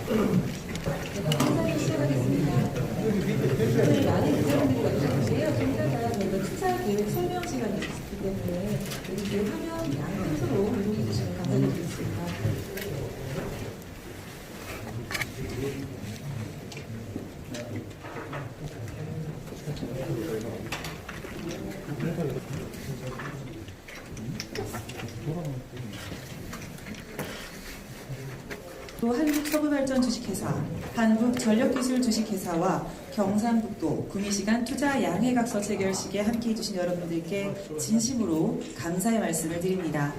행사를 시작하겠습니다. 오늘 많은 기자분들이 와주셨는데요. 좀 이따가 저희가 투자 계획 설명 시간이 있기 때문에 여기 화면 양쪽으로 이동해 주시면 감사드리겠습니다. 또 한국서부발전 주식회사, 한국전력기술 주식회사와 경상북도 구미시간 투자 양해각서 체결식에 함께해 주신 여러분들께 진심으로 감사의 말씀을 드립니다.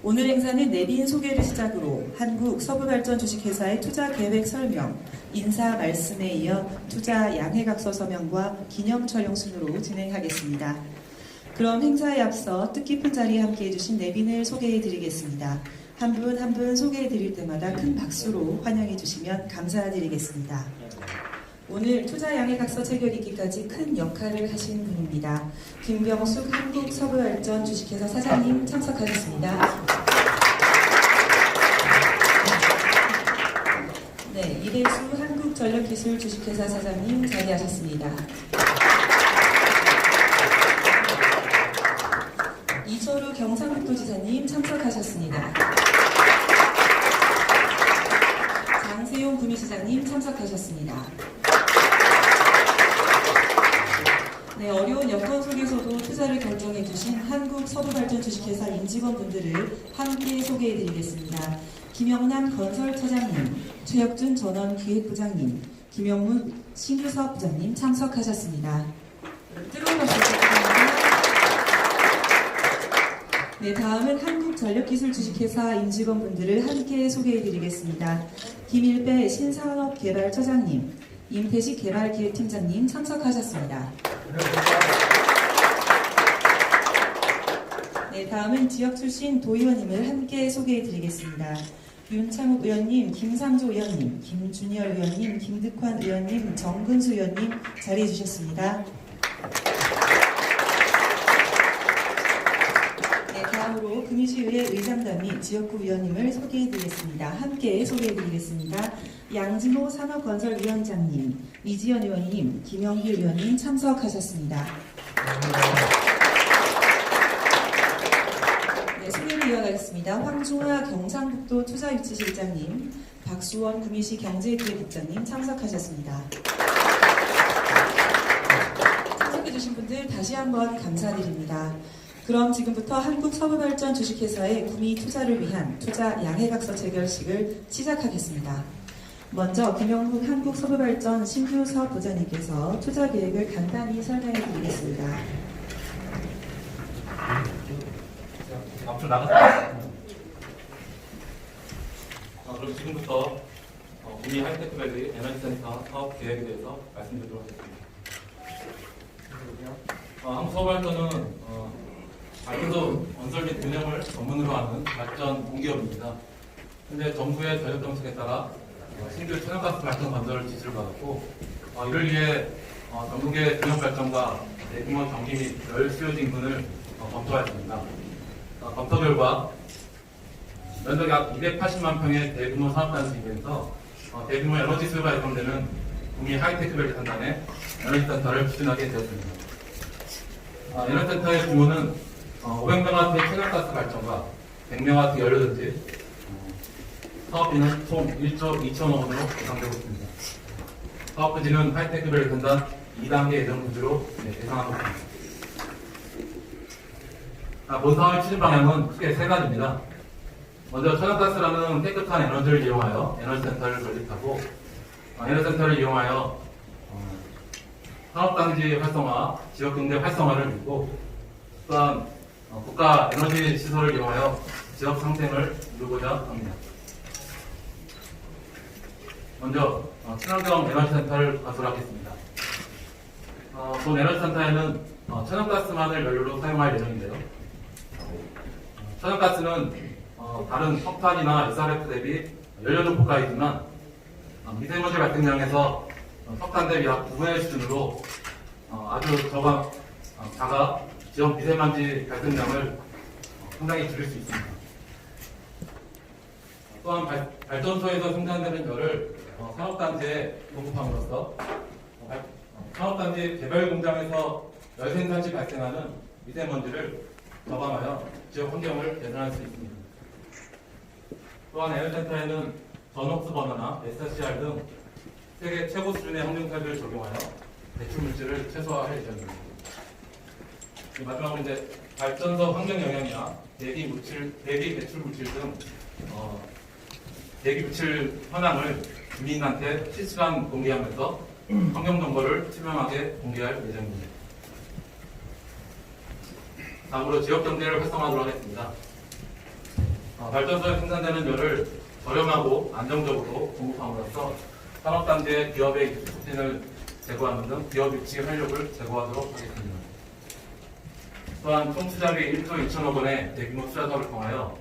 오늘 행사는 내빈 소개를 시작으로 한국서부발전 주식회사의 투자 계획 설명, 인사 말씀에 이어 투자 양해각서 서명과 기념 촬영 순으로 진행하겠습니다. 그럼 행사에 앞서 뜻깊은 자리에 함께해 주신 내빈을 소개해 드리겠습니다. 한 분 한 분 소개해 드릴 때마다 큰 박수로 환영해 주시면 감사드리겠습니다. 오늘 투자 양해각서 체결이기까지 큰 역할을 하신 분입니다. 김병숙 한국서부발전 주식회사 사장님 참석하셨습니다. 네, 이대수 한국전력기술 주식회사 사장님 자리하셨습니다. 이철우 경상북도지사님 참석하셨습니다. 장세용 구미시장님 참석하셨습니다. 네, 어려운 여건 속에서도 투자를 결정해주신 한국서부발전 주식회사 임직원분들을 함께 소개해드리겠습니다. 김영남 건설차장님, 최혁준 전원기획부장님, 김영문 신규사업부장님 참석하셨습니다. 뜨거운 박수 부탁드립니다. 네, 다음은 한국전력기술 주식회사 임직원분들을 함께 소개해드리겠습니다. 김일배 신산업개발처장님, 임태식 개발기획팀장님 참석하셨습니다. 네, 다음은 지역 출신 도의원님을 함께 소개해드리겠습니다. 윤창욱 의원님, 김상조 의원님, 김준열 의원님, 김득환 의원님, 정근수 의원님 자리해 주셨습니다. 네, 다음으로 구미시의회 의장단 및 지역구 위원님을 소개해드리겠습니다. 함께 소개해드리겠습니다. 양진호 산업건설위원장님, 이지연 의원님, 김영길 의원님 참석하셨습니다. 네, 소개를 이어가겠습니다. 황중화 경상북도 투자유치실장님, 박수원 구미시 경제기획국장님 참석하셨습니다. 참석해주신 분들 다시 한번 감사드립니다. 그럼 지금부터 한국서부발전 주식회사의 구미 투자를 위한 투자 양해각서 체결식을 시작하겠습니다. 먼저 김영국 한국서부발전 신규 사업부장님께서 투자 계획을 간단히 설명해 드리겠습니다. 앞으로 나가세요. 그럼 지금부터 구미 하이테크밸리 에너지센터 사업 계획에 대해서 말씀드리도록 하겠습니다. 한국서부발전은 발전소 건설 및 운영을 전문으로 하는 발전 공기업입니다. 현재 정부의 전력 정책에 따라 신규 천연가스 발전 건설 지시를 받았고, 이를 위해 전국의 전력 발전과 대규모 전기 및 열 수요 진군을 검토하였습니다. 검토 결과 면적 약 280만 평의 대규모 사업단지에서 대규모 에너지 수요가 예상되는 구미 하이테크밸리 산단에 에너지센터를 추진하게 되었습니다. 에너지센터의 규모는 500메가와트의 천연가스 발전과 100메가와트 연료전지, 사업비는 총 1조 2천억 원으로 예상되고 있습니다. 사업 부지는 하이테크밸리 산단 2단계 예정 부지로 예상하고 있습니다. 본 사업의 추진 방향은 크게 세 가지입니다. 먼저 천연가스라는 깨끗한 에너지를 이용하여 에너지센터를 건립하고, 에너지센터를 이용하여 산업단지 활성화, 지역경제 활성화를 이루고, 또한 국가 에너지 시설을 이용하여 지역 상생을 이루고자 합니다. 먼저 친환경 에너지센터를 건설하겠습니다. 본 에너지센터에는 천연가스만을 연료로 사용할 예정인데요. 천연가스는 다른 석탄이나 SRF 대비 연료는 고가이지만 미세먼지 발생량에서 석탄 대비 약 9분의 1 수준으로 아주 작아 지역 미세먼지 발생량을 상당히 줄일 수 있습니다. 또한 발전소에서 생산되는 열을 산업단지에 공급함으로써 산업단지 개별 공장에서 열 생산 시 발생하는 미세먼지를 저감하여 지역 환경을 개선할 수 있습니다. 또한 에너센터에는 전옥수 버너나 SCR 등 세계 최고 수준의 환경 설비를 적용하여 배출 물질을 최소화할 예정입니다. 마지막으로 이제 발전소 환경 영향이나 대기 배출 물질 등 대기 배출 현황을 주민한테 실시간 공개하면서 환경 정보를 투명하게 공개할 예정입니다. 다음으로 지역 경제를 활성화하도록 하겠습니다. 발전소에 생산되는 열을 저렴하고 안정적으로 공급함으로써 산업단지의 기업의 촉진을 제고하는 등 기업 유치 활력을 제고하도록 하겠습니다. 또한 총 투자비 1조 2천억 원의 대규모 투자 사업을 통하여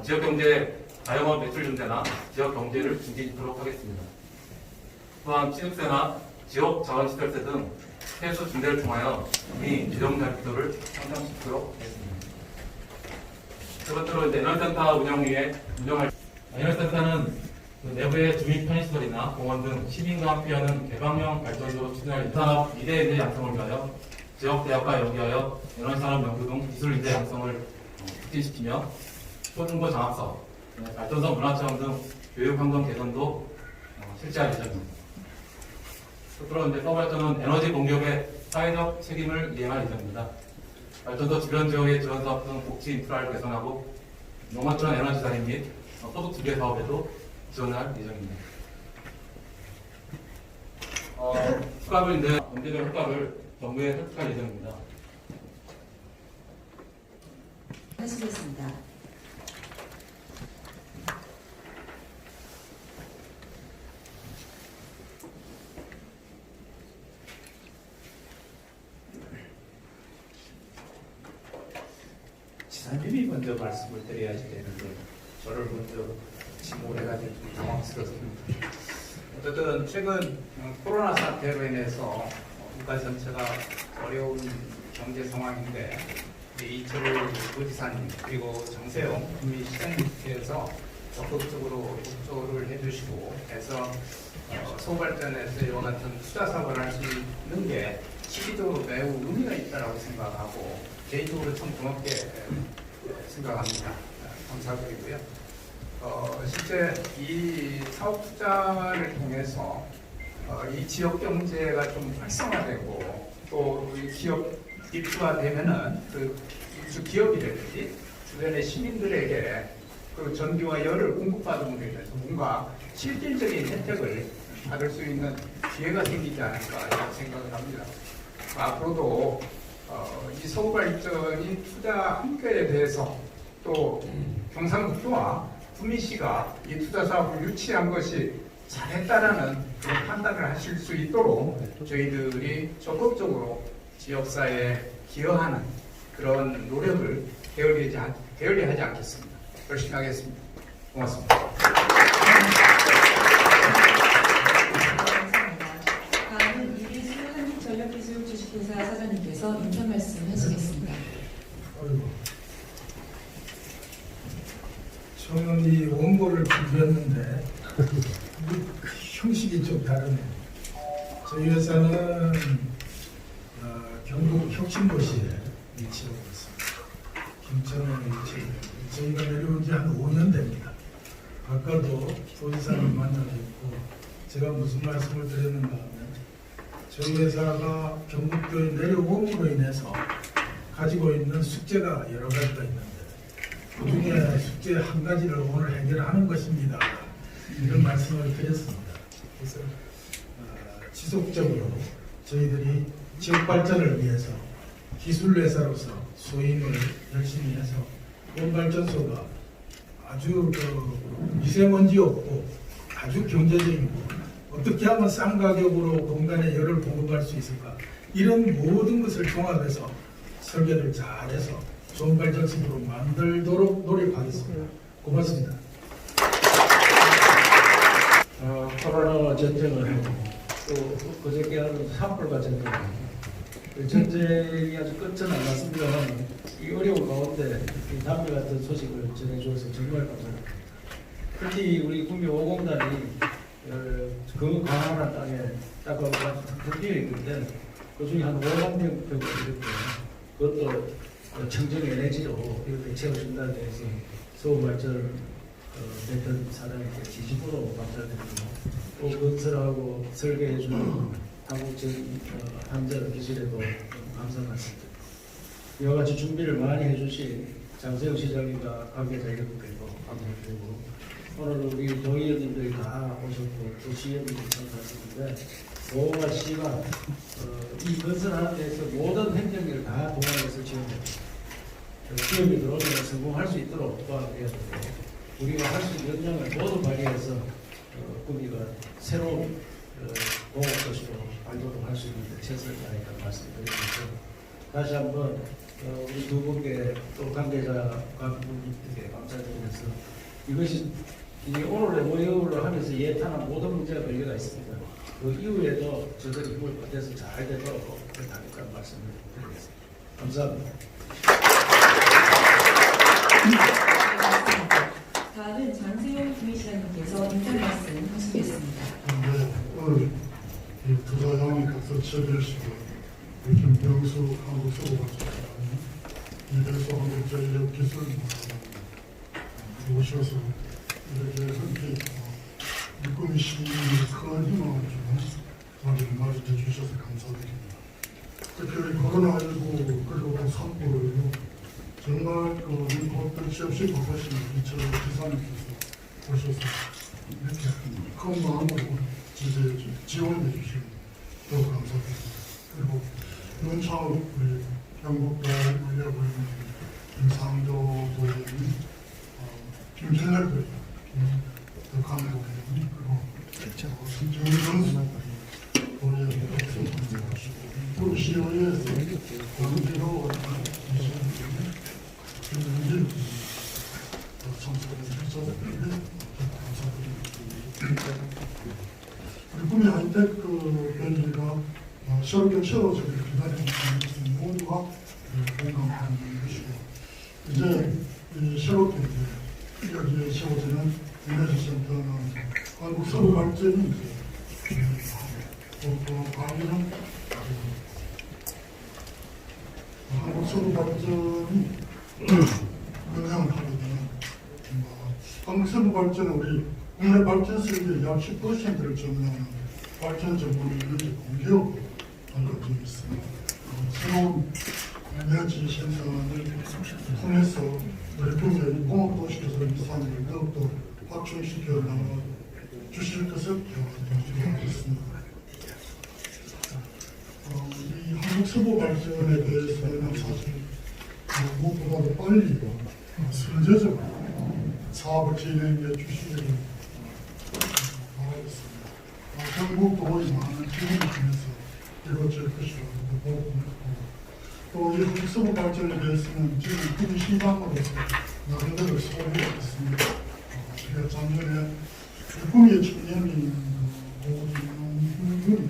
지역경제 자영업 매출 증대나 지역경제를 증진하도록 하겠습니다. 또한 취득세나 지역 자원시설세 등 세수 증대를 통하여 이 지정자기도를 상승시키도록 하겠습니다. 세 번째로 이제 에너센터 운영할 에너센터는 내부의 주민 편의시설이나 공원 등 시민과 함께하는 개방형 발전소로 추진할 산업 미래 인재 양성을 위하여 지역 대학과 연계하여 에너지산업 연구 등 기술 인재 양성을 촉진시키며 초중고 장학사업, 발전소 문화체험 등 교육 환경 개선도 실시할 예정입니다. 끝으로 이제 서발전은 에너지 공급의 사회적 책임을 이행할 예정입니다. 발전소 주변 지역의 지원 사업 등 복지 인프라를 개선하고 농어촌 에너지 달인 및 소득 지배 사업에도 지원할 예정입니다. 수갑을 이제 언제적 효과를 정부에 설득할 예정입니다. 하시겠습니다. 지사님이 먼저 말씀을 드려야지 되는데 저를 먼저 지목을 해가지고 좀 당황스럽습니다. 어쨌든 최근 코로나 사태로 인해서 국가 전체가 어려운 경제 상황인데 이철우 부지사님 그리고 정세영 구미시장님께서 적극적으로 협조를 해주시고 해서 소발전에서 이와 같은 투자 사업을 할 수 있는 게 시기도 매우 의미가 있다고 생각하고 개인적으로 참 고맙게 생각합니다. 감사드리고요. 실제 이 사업 투자를 통해서 이 지역 경제가 좀 활성화되고 또 이 기업 입주화되면은 그 입주 기업이라든지 주변의 시민들에게 그 전기와 열을 공급받음으로 인해서 뭔가 실질적인 혜택을 받을 수 있는 기회가 생기지 않을까 이런 생각을 합니다. 앞으로도 이 서울발전이 투자 한계에 대해서 또 경상북도와 구미시가 이 투자 사업을 유치한 것이 잘했다라는 그런 판단을 하실 수 있도록 저희들이 적극적으로 지역사회에 기여하는 그런 노력을 게을리하지 않겠습니다. 열심히 하겠습니다. 고맙습니다. 다음은 이기수 한국전력기술 주식회사 사장님께서 인사 말씀하시겠습니다. 저는 이 원고를 준비했는데 형식이 좀 다르네요. 저희 회사는 경북 혁신도시에 위치하고 있습니다. 김천에 위치해 저희가 내려온 지 한 5년 됩니다. 아까도 도지사를 만나뵙고 제가 무슨 말씀을 드렸는가 하면 저희 회사가 경북도에 내려옴으로 인해서 가지고 있는 숙제가 여러 가지가 있는데 그중에 숙제 한 가지를 오늘 해결하는 것입니다. 이런 말씀을 드렸습니다. 그래서 지속적으로 저희들이 지역 발전을 위해서 기술회사로서 소임을 열심히 해서 원발전소가 아주 미세먼지 없고 아주 경제적이고 어떻게 하면 싼 가격으로 공간에 열을 공급할 수 있을까 이런 모든 것을 종합해서 설계를 잘해서 좋은 발전소로 만들도록 노력하겠습니다. 고맙습니다. 코로나 전쟁을 하고 또 그저께 하는 산불과 전쟁을 하고 그 전쟁이 아주 끝은 안 났습니다만 이 어려운 가운데 이 담배 같은 소식을 전해주어서 정말 감사합니다. 특히 우리 국민 5공단이 그 가난한 땅에 딱 특비에 있는데 그 중에 한 5만 명 정도 되겠고요. 그것도 청정 에너지로 이렇게 채워준다는 데서 서울발전 대표 사장님께 지지부로 감사드리고 또 건설하고 설계해주는 한전기술에도 감사 말씀드립니다. 이와 같이 준비를 많이 해주신 장세영 시장님과 관계자 여러분께도 감사드리고 오늘 우리 동의원님들이 다 오셨고 또 시의원님들이 참석하셨는데 도와 시가 이 건설하는 데서 모든 행정을 다 동원해서 지원합니다. 시험이 들어오면 성공할 수 있도록 도와드려야 되고 우리가 할 수 있는 역량을 모두 발휘해서 우리가 새로운 공업도시로 발돋움할 수 있는 데 최선을 다하겠다는 말씀드리면서 다시 한번 우리 두 분께 또 관계자 관분들께 감사드리면서 이것이 오늘의 모임을 하면서 예탄한 모든 문제가 걸려가 있습니다. 그 이후에도 저들이 힘을 보태서 잘 되도록 하겠다는 말씀을 드리겠습니다. 감사합니다. 다음은 장세용 구미시장님께서 인사 말씀 하시겠습니다. 네, 오늘 이 투자양의 각서 체결식에 김병수 한국서구발전사님, 이대수 한국전력기술연구소장님 오셔서 이렇게 흔쾌히 일꾼의 시민의 큰 희망을 주는 말을 맞이해 주셔서 감사드립니다. 특히 우리 코로나19 그리고 또 산불로 정말 것들이 없이 바쁘신 이철호 기사님께서 오셔서 이렇게 큰 마음으로 지원해 주시면 더욱 감사드립니다. 그리고 윤창욱 우리 경북도 의료부의 김상조 도의원님, 김준열 도의원, 김덕한 도의원, 그리고 김정선 도의원님 참석하시고 또 시의회에서 원기로 김준일 참석해 주셔서 감사드립니다. 우리 꿈이 하이테크 밸리가 새롭게 채워지기를 기다리는 것은 모두가 공감하는 것이고 이제 새롭게 여기에 세워지는 에너지 센터는 한국 서구 발전이 과거는 한국 서구 발전이 영향을 하게 되는 한국 서구 발전은 우리 국내 발전 세계의 약 10%를 점유하는 발전 정보를 이렇게 공개하고 알려져 있습니다. 새로운 에너지 생산을 통해서 우리 국내 공업도시에서 이 산업을 더욱더 확충시켜 나가 주실 것을 기대하겠습니다. 이 한국 서부 발전에 대해서는 사실 무엇보다도 빨리 선제적으로 사업을 진행해 주시기를 바라겠습니다. 경북도의 많은 지원을 통해서 이루어질 것이라고 보고 있고 또 이 한국 서부 발전에 대해서는 지금 국민 신당으로서 나름대로 소리가 있습니다. 제가 작년에 국민의 청년인 오진웅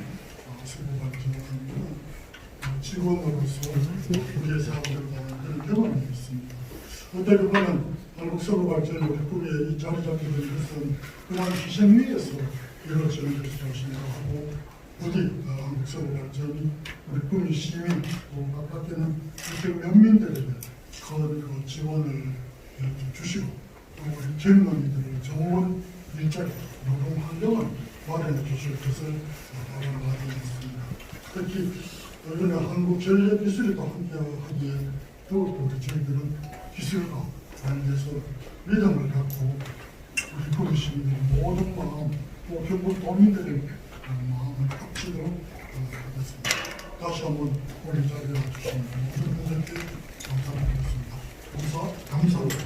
서부 발전은 직원으로서 우리의 사업을 하는 경험이 있습니다. 어떻게 보면 한국 서부 발전이 우리 국민의 이 자리 잡게 된 것은 그냥 희생 위에서 이루어지는 것이라고 생각하고 부디 한국 서부 발전이 우리 국민 시민 또 가깝게는 이렇게 면민들에게 큰 지원을 주시고 또 우리 젊은이들의 좋은 일자리, 노동 환경을 마련해 주실 것을 바라겠습니다. 특히 이번에 한국전력기술이 또 함께하기에 더욱더 우리 저희들은 기술과 관련해서 믿음을 갖고 우리 국민 시민들의 모든 마음 또 경북 도민들의 마음을 합치도록 하겠습니다. 다시 한번 오늘 자리에 와주신 모든 분들께 감사드리겠습니다. 감사합니다.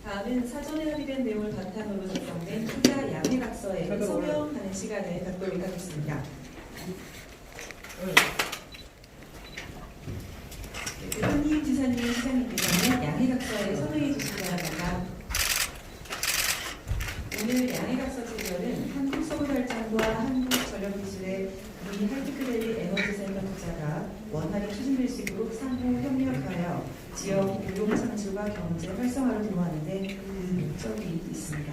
다음은 사전에 합의된 내용을 바탕으로 작성된 투자 양해각서에 서명하는 시간을 갖도록 하겠습니다. 대표님, 지사님, 시장님께서는 양해각서에 서명해 주시기 바랍니다. 오늘 양해각서 체결은 한국서구발전과 한국전력기술의 우리 하이테크밸리 에너지센터 투자가 원활히 추진될 수 있도록 상호 협력하여 지역 유동 창출과 경제 활성화를 도모하는 데 목적이 있습니다.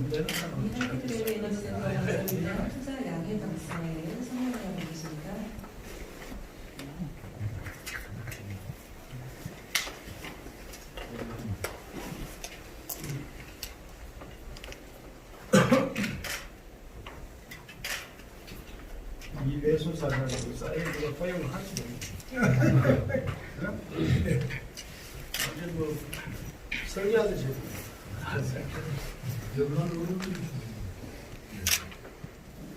이하이드레드 에너지센터 강사님이나 투자 양해 강사에 설명하고 계십니다. 이 매수사는 사이드가 허용을 할 수도 있고 아주 뭐 설계하듯이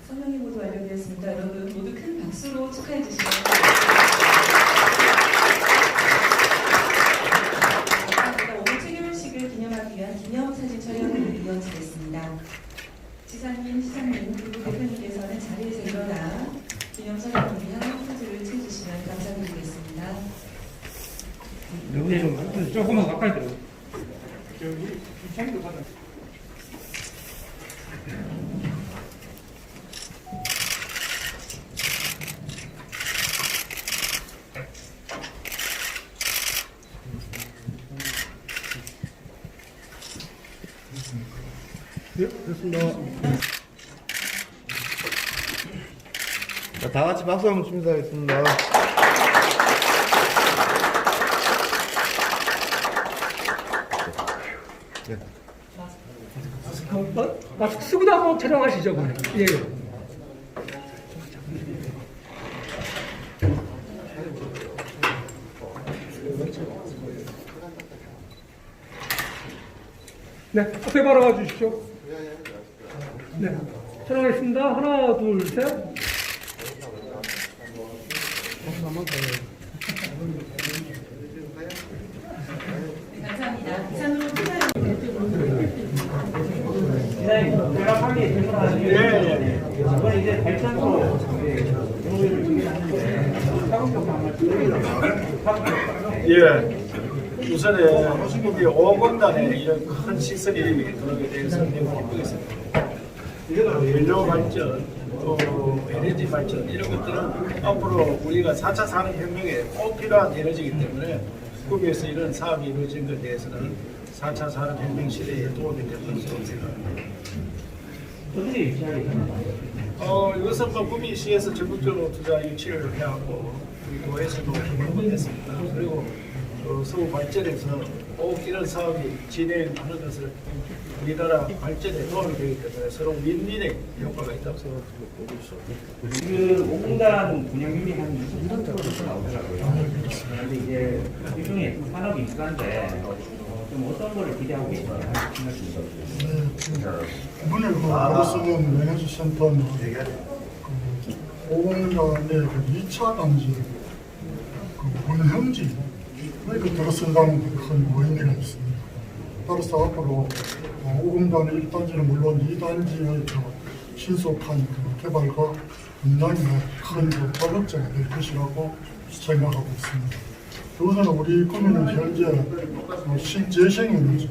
설명이 모두 완료되었습니다. 여러분 모두 큰 박수로 축하해 주시기 바랍니다. 오늘 체결식을 기념하기 위한 기념사진 촬영을 이어지겠습니다. 지사님, 시장님, 그리고 대표님께서는 자리에서 일어나 기념 촬영을 위한 포즈를 취해주시면 감사드리겠습니다. 여기 조금만 가까이 들어. 저기 창도 받아. 예, 됐습니다. 자, 다 같이 박수 한번 치면서 하겠습니다. 네. 마스크 쓰고도 한번 촬영하시죠, 그러면. 예. 네, 앞에 바라봐 주십시오. 네, 촬영하겠습니다. 하나, 둘, 셋. 네, 감사합니다. 이상으로 투자 제가 빨리 질문하는데 이번에 이제 발전소 공유를 진행하는데 예, 우선에 이제 5공단에 이런 큰 시설이 들어오게 돼서 매우 기쁘겠습니다. 연료 발전, 또 에너지 발전 이런 것들은 앞으로 우리가 4차 산업혁명에 꼭 필요한 에너지이기 때문에 구미에서 이런 사업이 이루어진 것에 대해서는 4차 산업혁명 시대에 도움이 될 것으로 생각합니다. 어떻게 유치하게 되나요? 이것은 뭐 구미시에서 적극적으로 투자 유치를 해왔고 우리 도에서도 협력을 했습니다. 그리고 서울 발전에서 꼭 이런 사업이 진행하는 것을 우리나라 발전에 도움이 되기 때문에 서로 윈윈의 효과가 있다고 생각합니다. 지금 5공단 운영률이 한 20% 정도 나오더라고요. 그런데 이제 일종의 산업 인프라인데 좀 어떤 거를 기대하고 계시냐 생각입니다. 이번에 그 바로쓰는 에너지 센터는 그 5공단의 그 2차 단지 그 원형지 그 들어선다는 큰 의미가 있습니다. 따라서 앞으로 5공단의 1단지는 물론 2단지의 그 신속한 그 개발과 굉장히 큰 그 파급적이 될 것이라고 생각하고 있습니다. 우선 우리 구미는 현재 신재생에너지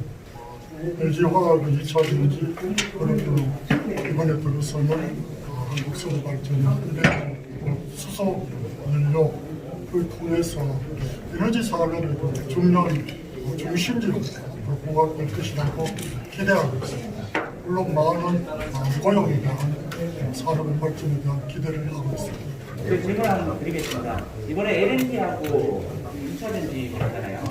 LG화학의 2차 전지 그리고 이번에 들어서는 한국석유발전이 수소 연료를 통해서 에너지 산업의 중요한 중심지로 부각될 것이라고 기대하고 있습니다. 물론 많은 고용에 대한 산업의 발전에 대한 기대를 하고 있습니다. 그 질문 하나 드리겠습니다. 이번에 LNG하고 2차 전지 발전하잖아요.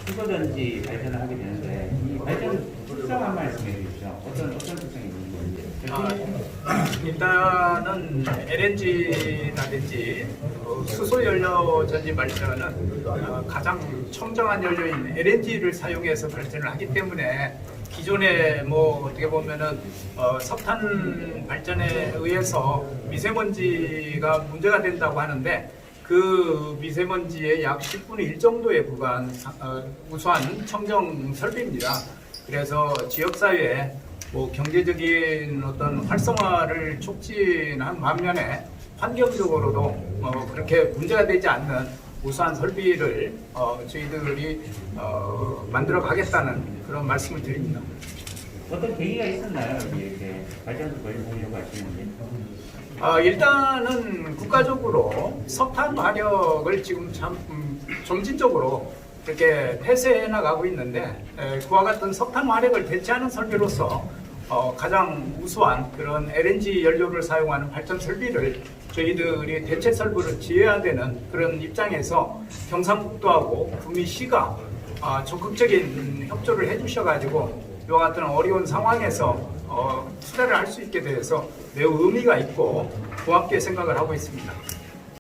수소전지 발전을 하게 되는데 이 발전 특성 한 말씀해 주십시오. 어떤 특성이 있는 건지. 일단은 LNG라든지 수소연료 전지 발전은 가장 청정한 연료인 LNG를 사용해서 발전을 하기 때문에 기존에 뭐 어떻게 보면은 석탄 발전에 의해서 미세먼지가 문제가 된다고 하는데 그 미세먼지의 약 10분의 1 정도에 불과한 우수한 청정 설비입니다. 그래서 지역사회에 뭐 경제적인 어떤 활성화를 촉진한 반면에 환경적으로도 그렇게 문제가 되지 않는 우수한 설비를 저희들이 만들어 가겠다는 그런 말씀을 드립니다. 어떤 계기가 있었나요? 이렇게 발전소 건립하려고 하시는지? 일단은 국가적으로 석탄 화력을 지금 참 점진적으로 이렇게 폐쇄해 나가고 있는데 그와 같은 석탄 화력을 대체하는 설비로서 가장 우수한 그런 LNG 연료를 사용하는 발전 설비를 저희들이 대체 설비를 지어야 되는 그런 입장에서 경상북도하고 구미시가 적극적인 협조를 해주셔가지고 이와 같은 어려운 상황에서 투자를 할 수 있게 돼서 매우 의미가 있고 고맙게 생각을 하고 있습니다.